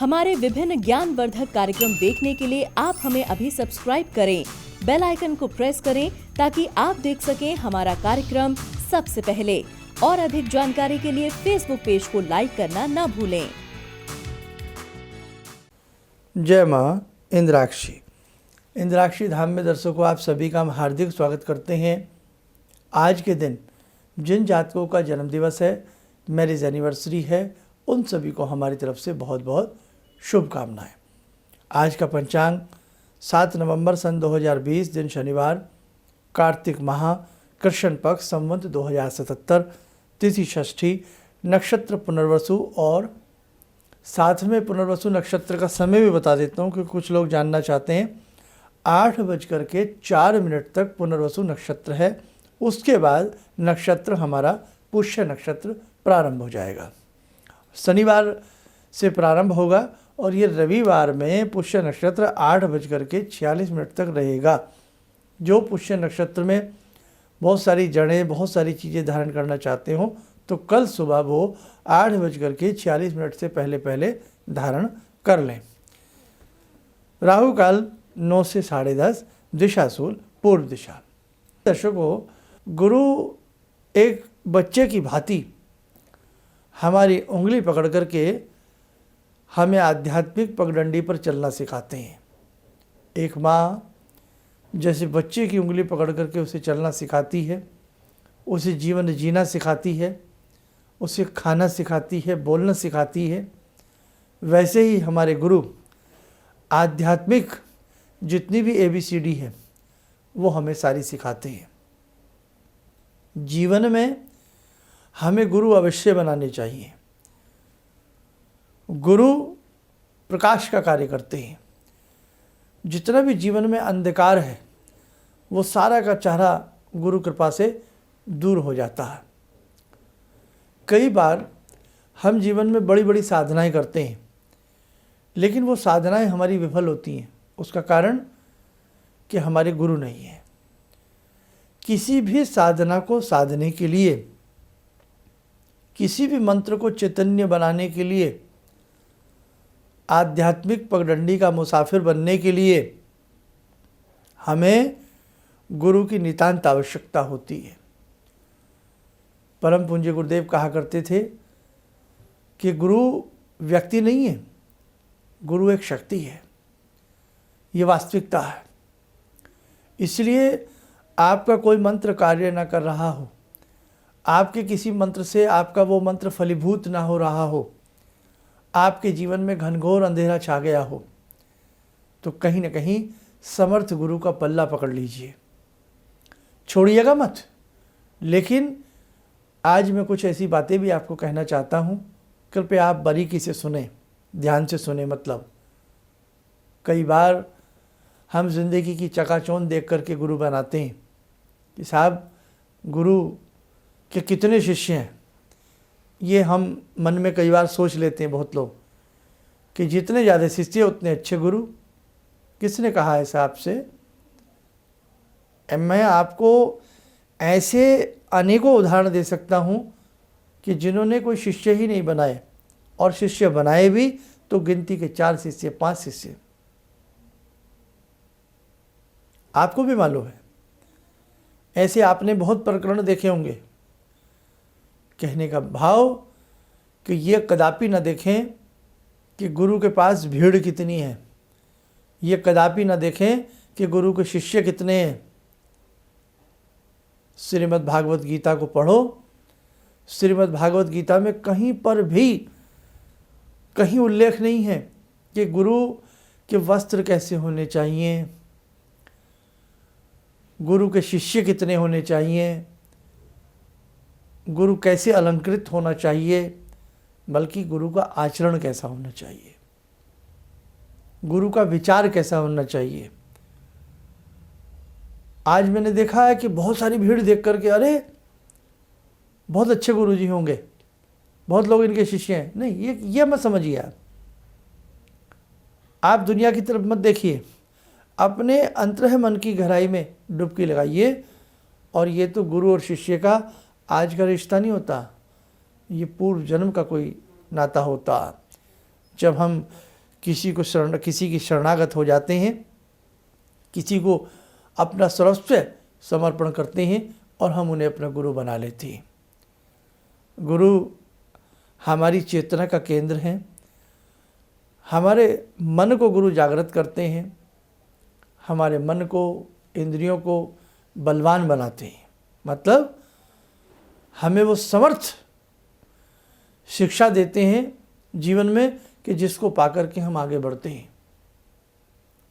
हमारे विभिन्न ज्ञानवर्धक कार्यक्रम देखने के लिए आप हमें अभी सब्सक्राइब करें, बेल आइकन को प्रेस करें ताकि आप देख सकें हमारा कार्यक्रम सबसे पहले। और अधिक जानकारी के लिए फेसबुक पेज को लाइक करना न भूलें। जय माँ इंद्राक्षी। इंद्राक्षी धाम में दर्शकों आप सभी का हम हार्दिक स्वागत करते हैं। आज के दिन जिन जातकों का जन्मदिवस है, मैरिज एनिवर्सरी है, उन सभी को हमारी तरफ से बहुत बहुत शुभकामनाएं। आज का पंचांग 7 नवंबर सन 2020 दिन शनिवार, कार्तिक माह, कृष्ण पक्ष, संवत 2077, तिथि षष्ठी, नक्षत्र पुनर्वसु। और साथ में पुनर्वसु नक्षत्र का समय भी बता देता हूँ क्योंकि कुछ लोग जानना चाहते हैं। 8:04 तक पुनर्वसु नक्षत्र है। उसके बाद नक्षत्र हमारा पुष्य नक्षत्र प्रारंभ हो जाएगा। शनिवार से प्रारंभ होगा और ये रविवार में पुष्य नक्षत्र 8:46 तक रहेगा। जो पुष्य नक्षत्र में बहुत सारी जड़ें, बहुत सारी चीज़ें धारण करना चाहते हो तो कल सुबह वो 8:46 से पहले पहले धारण कर लें। राहु काल 9 से 10:30, दिशाशूल पूर्व दिशा। दर्शकों, गुरु एक बच्चे की भांति हमारी उंगली पकड़ करके हमें आध्यात्मिक पगडंडी पर चलना सिखाते हैं। एक माँ जैसे बच्चे की उंगली पकड़ करके उसे चलना सिखाती है, उसे जीवन जीना सिखाती है, उसे खाना सिखाती है, बोलना सिखाती है, वैसे ही हमारे गुरु आध्यात्मिक जितनी भी ABCD है वो हमें सारी सिखाते हैं। जीवन में हमें गुरु अवश्य बनाने चाहिए। गुरु प्रकाश का कार्य करते हैं। जितना भी जीवन में अंधकार है वो सारा का सारा गुरु कृपा से दूर हो जाता है। कई बार हम जीवन में बड़ी बड़ी साधनाएं करते हैं लेकिन वो साधनाएं हमारी विफल होती हैं। उसका कारण कि हमारे गुरु नहीं है। किसी भी साधना को साधने के लिए, किसी भी मंत्र को चैतन्य बनाने के लिए, आध्यात्मिक पगडंडी का मुसाफिर बनने के लिए हमें गुरु की नितांत आवश्यकता होती है। परम पूज्य गुरुदेव कहा करते थे कि गुरु व्यक्ति नहीं है, गुरु एक शक्ति है। ये वास्तविकता है। इसलिए आपका कोई मंत्र कार्य ना कर रहा हो, आपके किसी मंत्र से आपका वो मंत्र फलीभूत ना हो रहा हो, आपके जीवन में घनघोर अंधेरा छा गया हो, तो कहीं ना कहीं समर्थ गुरु का पल्ला पकड़ लीजिए, छोड़िएगा मत। लेकिन आज मैं कुछ ऐसी बातें भी आपको कहना चाहता हूँ, कृपया आप बारीकी से सुने, ध्यान से सुने। मतलब कई बार हम जिंदगी की चकाचौंध देख करके गुरु बनाते हैं कि साहब गुरु के कितने शिष्य हैं। ये हम मन में कई बार सोच लेते हैं बहुत लोग कि जितने ज़्यादा शिष्य उतने अच्छे गुरु। किसने कहा ऐसा आपसे? मैं आपको ऐसे अनेकों उदाहरण दे सकता हूँ कि जिन्होंने कोई शिष्य ही नहीं बनाए और शिष्य बनाए भी तो गिनती के 4 शिष्य, 5 शिष्य। आपको भी मालूम है, ऐसे आपने बहुत प्रकरण देखे होंगे। कहने का भाव कि ये कदापि न देखें कि गुरु के पास भीड़ कितनी है, ये कदापि न देखें कि गुरु के शिष्य कितने हैं। श्रीमद् भागवत गीता को पढ़ो। श्रीमद् भागवत गीता में कहीं पर भी कहीं उल्लेख नहीं है कि गुरु के वस्त्र कैसे होने चाहिए, गुरु के शिष्य कितने होने चाहिए, गुरु कैसे अलंकृत होना चाहिए, बल्कि गुरु का आचरण कैसा होना चाहिए, गुरु का विचार कैसा होना चाहिए। आज मैंने देखा है कि बहुत सारी भीड़ देख करके अरे बहुत अच्छे गुरुजी होंगे, बहुत लोग इनके शिष्य हैं। नहीं, ये मत समझिए। आप दुनिया की तरफ मत देखिए, अपने अंतरह मन की गहराई में डुबकी लगाइए। और ये तो गुरु और शिष्य का आज का रिश्ता नहीं होता, ये पूर्व जन्म का कोई नाता होता। जब हम किसी की शरणागत हो जाते हैं, किसी को अपना सर्वस्व समर्पण करते हैं और हम उन्हें अपना गुरु बना लेते हैं। गुरु हमारी चेतना का केंद्र हैं, हमारे मन को गुरु जागृत करते हैं, हमारे मन को, इंद्रियों को बलवान बनाते हैं। मतलब हमें वो समर्थ शिक्षा देते हैं जीवन में कि जिसको पाकर के हम आगे बढ़ते हैं।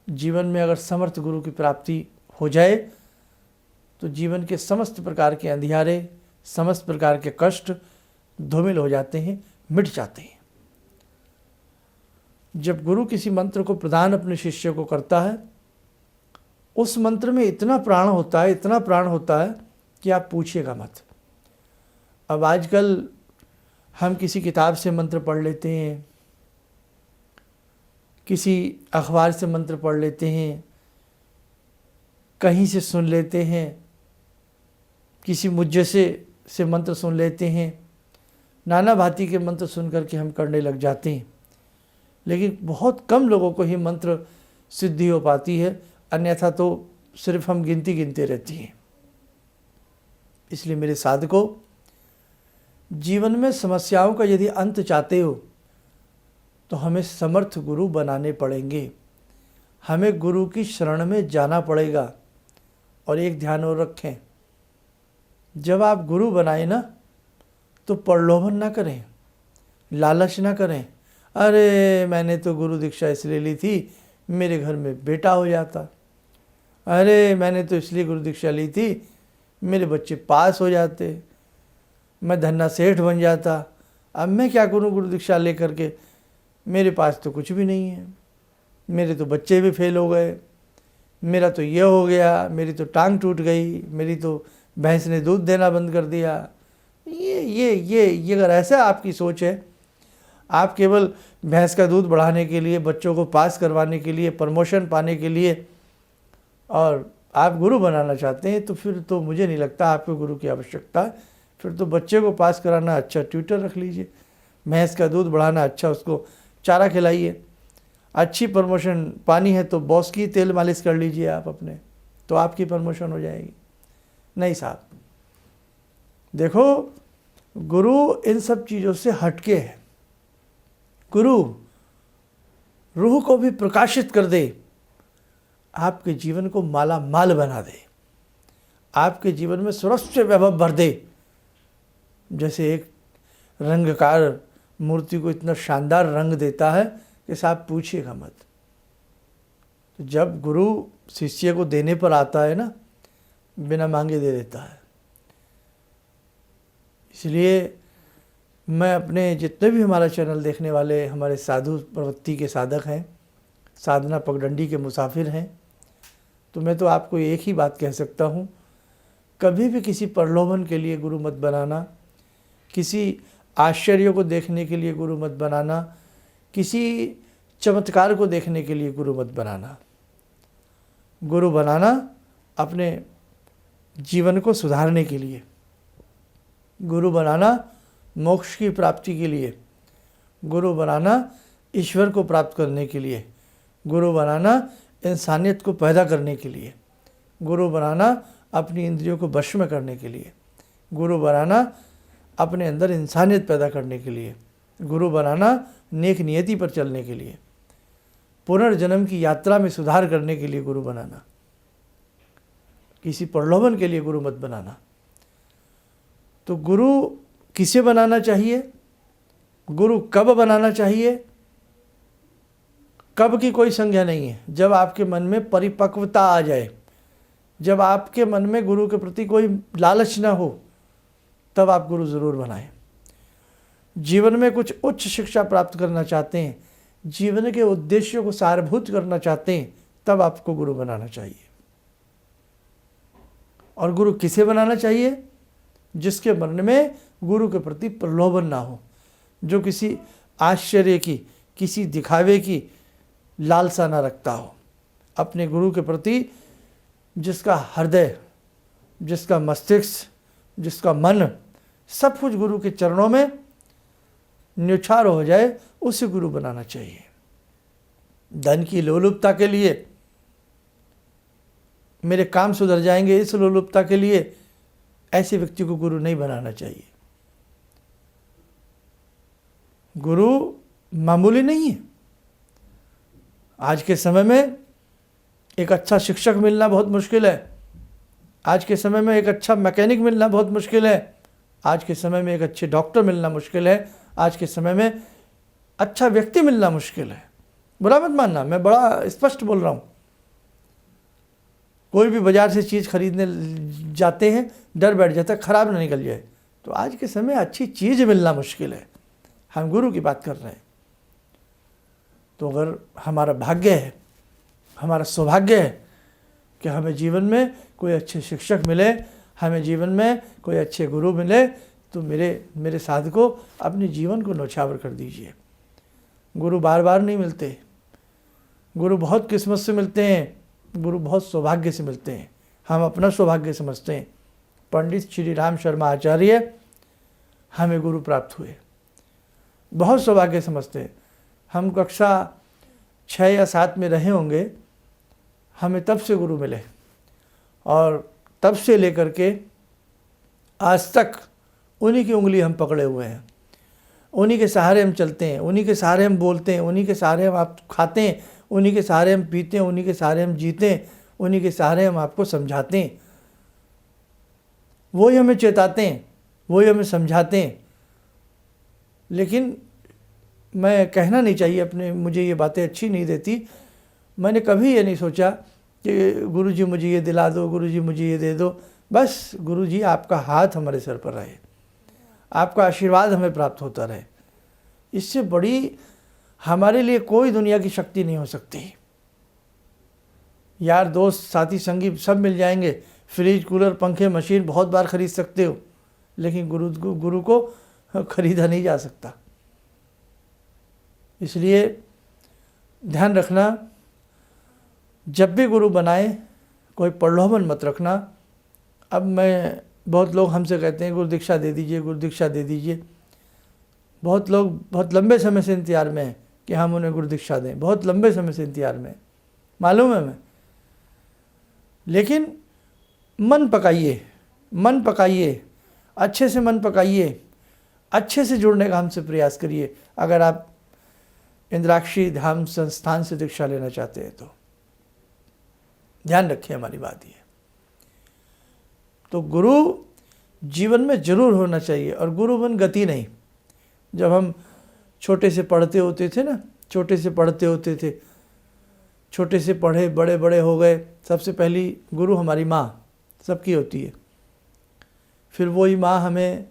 जीवन में अगर समर्थ गुरु की प्राप्ति हो जाए तो जीवन के समस्त प्रकार के अंधियारे, समस्त प्रकार के कष्ट धूमिल हो जाते हैं, मिट जाते हैं। जब गुरु किसी मंत्र को प्रदान अपने शिष्य को करता है, उस मंत्र में इतना प्राण होता है, इतना प्राण होता है कि आप पूछिएगा मत। अब आजकल हम किसी किताब से मंत्र पढ़ लेते हैं, किसी अखबार से मंत्र पढ़ लेते हैं, कहीं से सुन लेते हैं, किसी मुज्जसे से मंत्र सुन लेते हैं, नाना भांति के मंत्र सुन करके हम करने लग जाते हैं। लेकिन बहुत कम लोगों को ही मंत्र सिद्धि हो पाती है, अन्यथा तो सिर्फ हम गिनते रहती हैं। इसलिए मेरे साधकों, जीवन में समस्याओं का यदि अंत चाहते हो तो हमें समर्थ गुरु बनाने पड़ेंगे, हमें गुरु की शरण में जाना पड़ेगा। और एक ध्यान और रखें, जब आप गुरु बनाए ना तो प्रलोभन ना करें, लालच ना करें। अरे मैंने तो गुरु दीक्षा इसलिए ली थी मेरे घर में बेटा हो जाता, अरे मैंने तो इसलिए गुरु दीक्षा ली थी मेरे बच्चे पास हो जाते, मैं धन्ना सेठ बन जाता। अब मैं क्या करूं गुरु दीक्षा ले करके, मेरे पास तो कुछ भी नहीं है, मेरे तो बच्चे भी फेल हो गए, मेरा तो ये हो गया, मेरी तो टांग टूट गई, मेरी तो भैंस ने दूध देना बंद कर दिया। ये अगर ऐसा आपकी सोच है, आप केवल भैंस का दूध बढ़ाने के लिए, बच्चों को पास करवाने के लिए, प्रमोशन पाने के लिए और आप गुरु बनाना चाहते हैं, तो फिर तो मुझे नहीं लगता आपको गुरु की आवश्यकता है। फिर तो बच्चे को पास कराना अच्छा ट्यूटर रख लीजिए, भैंस का दूध बढ़ाना अच्छा उसको चारा खिलाइए, अच्छी प्रमोशन पानी है तो बॉस की तेल मालिश कर लीजिए आप अपने, तो आपकी प्रमोशन हो जाएगी। नहीं साहब, देखो गुरु इन सब चीज़ों से हटके है। गुरु रूह को भी प्रकाशित कर दे, आपके जीवन को माला माल बना दे, आपके जीवन में सर्वस्व वैभव भर दे। जैसे एक रंगकार मूर्ति को इतना शानदार रंग देता है कि साहब पूछिएगा मत। तो जब गुरु शिष्य को देने पर आता है ना, बिना मांगे दे देता है। इसलिए मैं अपने जितने भी हमारा चैनल देखने वाले हमारे साधु प्रवृत्ति के साधक हैं, साधना पगडंडी के मुसाफिर हैं, तो मैं तो आपको एक ही बात कह सकता हूँ, कभी भी किसी प्रलोभन के लिए गुरु मत बनाना, किसी आश्चर्य को देखने के लिए गुरु मत बनाना, किसी चमत्कार को देखने के लिए गुरु मत बनाना। गुरु बनाना अपने जीवन को सुधारने के लिए, गुरु बनाना मोक्ष की प्राप्ति के लिए, गुरु बनाना ईश्वर को प्राप्त करने के लिए, गुरु बनाना इंसानियत को पैदा करने के लिए, गुरु बनाना अपनी इंद्रियों को वश में करने के लिए, गुरु बनाना अपने अंदर इंसानियत पैदा करने के लिए, गुरु बनाना नेक नियति पर चलने के लिए, पुनर्जन्म की यात्रा में सुधार करने के लिए गुरु बनाना, किसी प्रलोभन के लिए गुरु मत बनाना। तो गुरु किसे बनाना चाहिए, गुरु कब बनाना चाहिए, कब की कोई संज्ञा नहीं है। जब आपके मन में परिपक्वता आ जाए, जब आपके मन में गुरु के प्रति कोई लालच ना हो, तब आप गुरु ज़रूर बनाएं। जीवन में कुछ उच्च शिक्षा प्राप्त करना चाहते हैं, जीवन के उद्देश्यों को सारभूत करना चाहते हैं, तब आपको गुरु बनाना चाहिए। और गुरु किसे बनाना चाहिए, जिसके मन में गुरु के प्रति प्रलोभन ना हो, जो किसी आश्चर्य की, किसी दिखावे की लालसा ना रखता हो, अपने गुरु के प्रति जिसका हृदय, जिसका मस्तिष्क, जिसका मन सब कुछ गुरु के चरणों में न्यौछावर हो जाए, उसे गुरु बनाना चाहिए। धन की लोलुपता के लिए, मेरे काम सुधर जाएंगे इस लोलुपता के लिए ऐसे व्यक्ति को गुरु नहीं बनाना चाहिए। गुरु मामूली नहीं है। आज के समय में एक अच्छा शिक्षक मिलना बहुत मुश्किल है। आज के समय में एक अच्छा मैकेनिक मिलना बहुत मुश्किल है। आज के समय में एक अच्छे डॉक्टर मिलना मुश्किल है। आज के समय में अच्छा व्यक्ति मिलना मुश्किल है। बुरा मत मानना, मैं बड़ा स्पष्ट बोल रहा हूँ। कोई भी बाजार से चीज़ खरीदने जाते हैं, डर बैठ जाता है ख़राब ना निकल जाए। तो आज के समय अच्छी चीज़ मिलना मुश्किल है। हम गुरु की बात कर रहे हैं। तो अगर हमारा भाग्य है, हमारा सौभाग्य है कि हमें जीवन में कोई अच्छे शिक्षक मिले, हमें जीवन में कोई अच्छे गुरु मिले, तो मेरे साधकों अपने जीवन को न्यौछावर कर दीजिए। गुरु बार बार नहीं मिलते। गुरु बहुत किस्मत से मिलते हैं। गुरु बहुत सौभाग्य से मिलते हैं। हम अपना सौभाग्य समझते हैं। पंडित श्री राम शर्मा आचार्य हमें गुरु प्राप्त हुए, बहुत सौभाग्य समझते हैं। हम कक्षा 6 या 7 में रहे होंगे, हमें तब से गुरु मिले और तब से लेकर के आज तक उन्हीं की उंगली हम पकड़े हुए हैं। उन्हीं के सहारे हम चलते हैं, उन्हीं के सहारे हम बोलते हैं, उन्हीं के सहारे हम आप खाते हैं, उन्हीं के सहारे हम पीते हैं, उन्हीं के सहारे हम जीते हैं, उन्हीं के सहारे हम आपको समझाते हैं। वही हमें चेताते हैं, वही हमें समझाते हैं। लेकिन मैं कहना नहीं चाहिए अपने, मुझे ये बातें अच्छी नहीं देती। मैंने कभी ये नहीं सोचा कि गुरुजी मुझे ये दिला दो, गुरुजी मुझे ये दे दो। बस गुरुजी आपका हाथ हमारे सर पर रहे, आपका आशीर्वाद हमें प्राप्त होता रहे। इससे बड़ी हमारे लिए कोई दुनिया की शक्ति नहीं हो सकती। यार दोस्त साथी संगी सब मिल जाएंगे, फ्रिज कूलर पंखे मशीन बहुत बार खरीद सकते हो, लेकिन गुरु को खरीदा नहीं जा सकता। इसलिए ध्यान रखना, जब भी गुरु बनाए कोई प्रलोभन मत रखना। अब मैं बहुत लोग हमसे कहते हैं गुरु दीक्षा दे दीजिए, गुरु दीक्षा दे दीजिए। बहुत लोग बहुत लंबे समय से इंतजार में हैं कि हम उन्हें गुरु दीक्षा दें, बहुत लंबे समय से इंतजार में, मालूम है मैं। लेकिन मन पकाइए, मन पकाइए, अच्छे से मन पकाइए, अच्छे से जुड़ने का हमसे प्रयास करिए। अगर आप इंद्राक्षी धाम संस्थान से दीक्षा लेना चाहते हैं तो ध्यान रखिए हमारी बात ये। तो गुरु जीवन में जरूर होना चाहिए, और गुरु बन गति नहीं। जब हम छोटे से पढ़ते होते थे ना, छोटे से पढ़ते होते थे, छोटे से पढ़े बड़े बड़े हो गए, सबसे पहली गुरु हमारी माँ सबकी होती है। फिर वही माँ हमें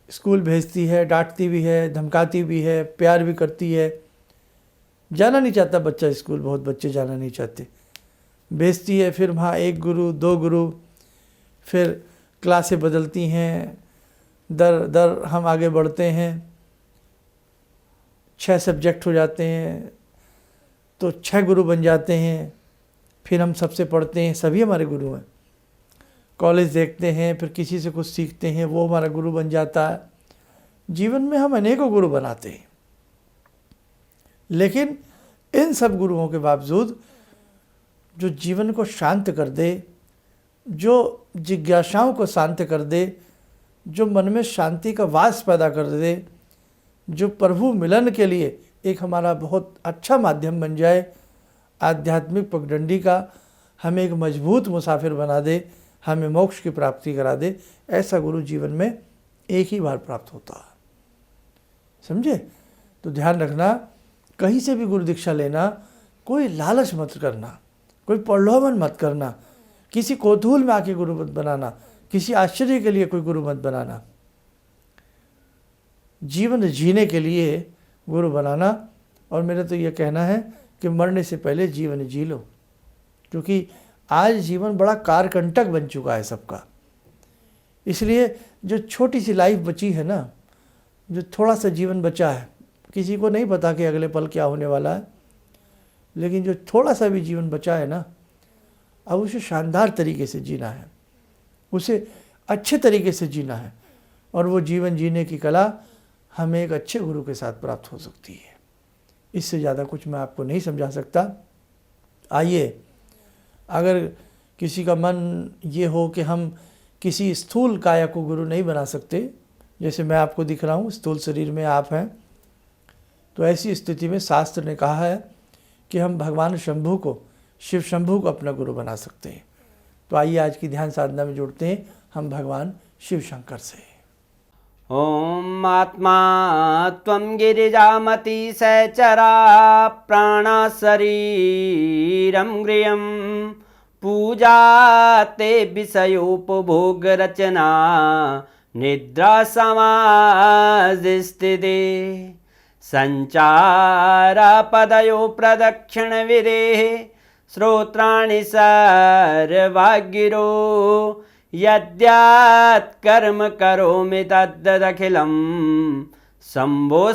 स्कूल भेजती है, डांटती भी है, धमकाती भी है, प्यार भी करती है। जाना नहीं चाहता बच्चा स्कूल, बहुत बच्चे जाना नहीं चाहते, भेजती है। फिर वहाँ 1 गुरु 2 गुरु, फिर क्लासें बदलती हैं, दर दर हम आगे बढ़ते हैं। 6 सब्जेक्ट हो जाते हैं तो 6 गुरु बन जाते हैं। फिर हम सबसे पढ़ते हैं, सभी हमारे गुरु हैं। कॉलेज देखते हैं, फिर किसी से कुछ सीखते हैं, वो हमारा गुरु बन जाता है। जीवन में हम अनेकों गुरु बनाते हैं, लेकिन इन सब गुरुओं के बावजूद जो जीवन को शांत कर दे, जो जिज्ञासाओं को शांत कर दे, जो मन में शांति का वास पैदा कर दे, जो प्रभु मिलन के लिए एक हमारा बहुत अच्छा माध्यम बन जाए, आध्यात्मिक पगडंडी का हमें एक मजबूत मुसाफिर बना दे, हमें मोक्ष की प्राप्ति करा दे, ऐसा गुरु जीवन में एक ही बार प्राप्त होता है। समझे? तो ध्यान रखना, कहीं से भी गुरु दीक्षा लेना, कोई लालच मत करना, कोई प्रलोभन मत करना, किसी कौतूहल में आके गुरु मत बनाना, किसी आश्चर्य के लिए कोई गुरु मत बनाना। जीवन जीने के लिए गुरु बनाना। और मेरा तो ये कहना है कि मरने से पहले जीवन जी लो, क्योंकि आज जीवन बड़ा कारकंटक बन चुका है सबका। इसलिए जो छोटी सी लाइफ बची है ना, जो थोड़ा सा जीवन बचा है, किसी को नहीं पता कि अगले पल क्या होने वाला है, लेकिन जो थोड़ा सा भी जीवन बचा है ना, अब उसे शानदार तरीके से जीना है, उसे अच्छे तरीके से जीना है। और वो जीवन जीने की कला हमें एक अच्छे गुरु के साथ प्राप्त हो सकती है। इससे ज़्यादा कुछ मैं आपको नहीं समझा सकता। आइए, अगर किसी का मन ये हो कि हम किसी स्थूल काया को गुरु नहीं बना सकते, जैसे मैं आपको दिख रहा हूँ, स्थूल शरीर में आप हैं, तो ऐसी स्थिति में शास्त्र ने कहा है कि हम भगवान शंभु को, शिव शंभु को अपना गुरु बना सकते हैं। तो आइए आज की ध्यान साधना में जुड़ते हैं हम भगवान शिव शंकर से। ॐ आत्मा त्वं गिरिजामति सहचरा प्राणा शरीरं गृहं पूजा ते विषयोपभोग रचना निद्रा समाधिस्थिते संचारा पदयो प्रदक्षिण विदेः श्रोत्राणि सर्वागिरो यद्यात् कर्म करोमि तद्दखिलं शम्भोस्तवाराधनम्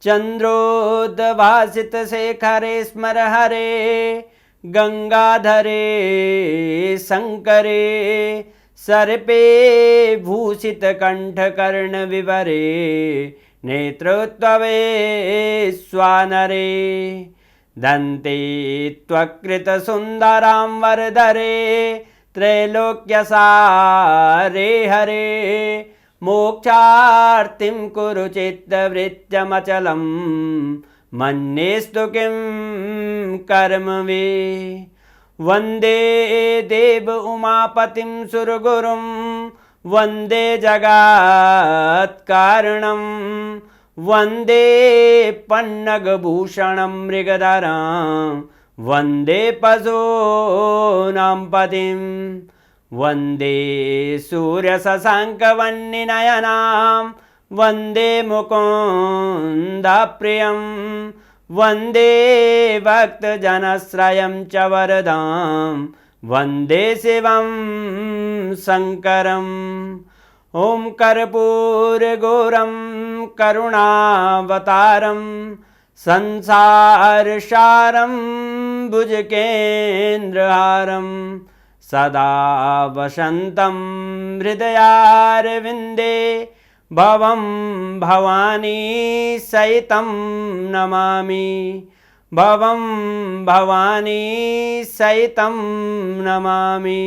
चन्द्रोद्भासितशेखरे स्मर हरे गंगाधरे शंकरे सर्पे भूषितकण्ठकर्णविवरे नेत्रोत्तवे स्वानरे दन्ते त्वकृतसुन्दरां वरदरे त्रैलोक्यसारे हरे मोक्षार्तिं कुरु चित्तवृत्त्यमचलं मन्येस्तु किं कर्म वे वन्दे देव उमापतिं सुरगुरुं वन्दे जगत्कारणं वन्दे पन्नगभूषणं मृगधरं वन्दे पशूनां पतिं वन्दे सूर्यशशाङ्कवह्निनयनां वन्दे मुकुन्दप्रियं वन्दे भक्तजनश्रयं च वरदां वन्दे शिवं शङ्करम् ॐ कर्पूरगौरं करुणावतारं संसारसारं भुजगेन्द्रहारं सदा वसन्तं हृदयारविन्दे भवं भवानी सहितं नमामि भवं भवानी सहितं नमामि।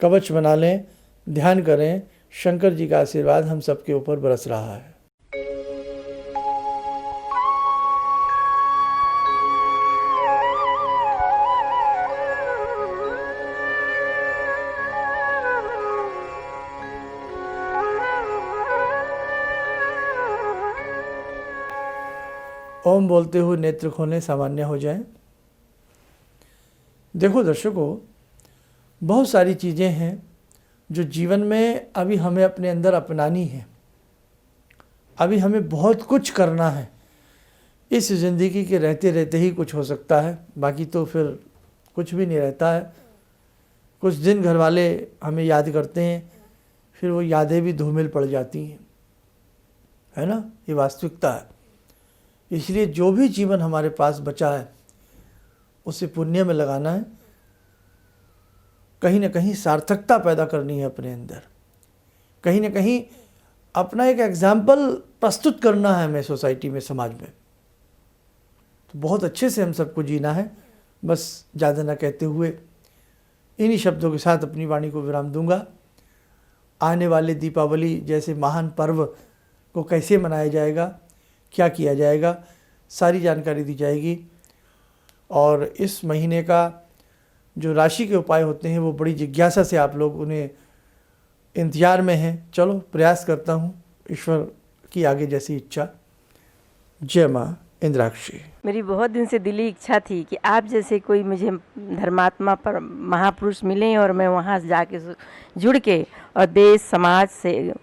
कवच बना लें, ध्यान करें, शंकर जी का आशीर्वाद हम सबके ऊपर बरस रहा है। ओम बोलते हुए नेत्र खोलें, सामान्य हो जाएं। देखो दर्शकों, बहुत सारी चीज़ें हैं जो जीवन में अभी हमें अपने अंदर अपनानी है। अभी हमें बहुत कुछ करना है। इस ज़िंदगी के रहते रहते ही कुछ हो सकता है, बाकी तो फिर कुछ भी नहीं रहता है। कुछ दिन घर वाले हमें याद करते हैं, फिर वो यादें भी धूमिल पड़ जाती हैं, है ना। ये वास्तविकता है। इसलिए जो भी जीवन हमारे पास बचा है उसे पुण्य में लगाना है, कहीं ना कहीं सार्थकता पैदा करनी है अपने अंदर, कहीं ना कहीं अपना एक एग्जाम्पल प्रस्तुत करना है हमें सोसाइटी में, समाज में। तो बहुत अच्छे से हम सबको जीना है। बस ज़्यादा ना कहते हुए इन्हीं शब्दों के साथ अपनी वाणी को विराम दूंगा। आने वाले दीपावली जैसे महान पर्व को कैसे मनाया जाएगा, क्या किया जाएगा, सारी जानकारी दी जाएगी। और इस महीने का जो राशि के उपाय होते हैं वो बड़ी जिज्ञासा से आप लोग उन्हें इंतजार में हैं। चलो प्रयास करता हूँ, ईश्वर की आगे जैसी इच्छा। जय माँ इंद्राक्षी। मेरी बहुत दिन से दिली इच्छा थी कि आप जैसे कोई मुझे धर्मात्मा पर महापुरुष मिलें और मैं वहाँ जाके जुड़ के और देश समाज से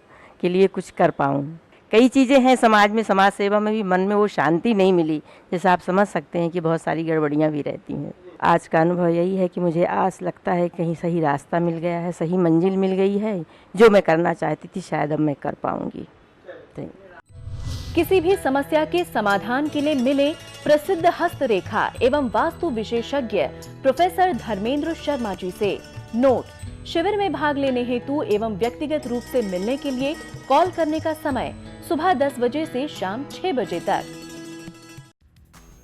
के लिए कुछ कर पाऊँ। कई चीज़ें हैं समाज में, समाज सेवा में भी मन में वो शांति नहीं मिली, जैसे आप समझ सकते हैं कि बहुत सारी गड़बड़ियाँ भी रहती हैं। आज का अनुभव यही है कि मुझे आस लगता है कहीं सही रास्ता मिल गया है, सही मंजिल मिल गई है। जो मैं करना चाहती थी शायद अब मैं कर पाऊँगी। किसी भी समस्या के समाधान के लिए मिले प्रसिद्ध हस्तरेखा एवं वास्तु विशेषज्ञ प्रोफेसर धर्मेंद्र शर्मा जी से। नोट: शिविर में भाग लेने हेतु एवं व्यक्तिगत रूप से मिलने के लिए कॉल करने का समय सुबह 10 बजे से शाम 6 बजे तक।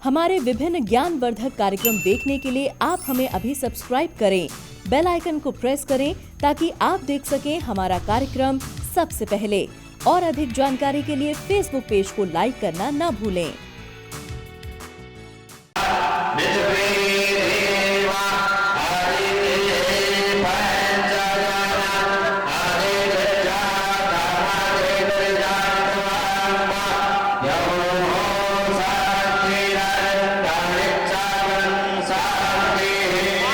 हमारे विभिन्न ज्ञानवर्धक कार्यक्रम देखने के लिए आप हमें अभी सब्सक्राइब करें, बेल आइकन को प्रेस करें ताकि आप देख सकें हमारा कार्यक्रम सबसे पहले। और अधिक जानकारी के लिए फेसबुक पेज को लाइक करना न भूलें।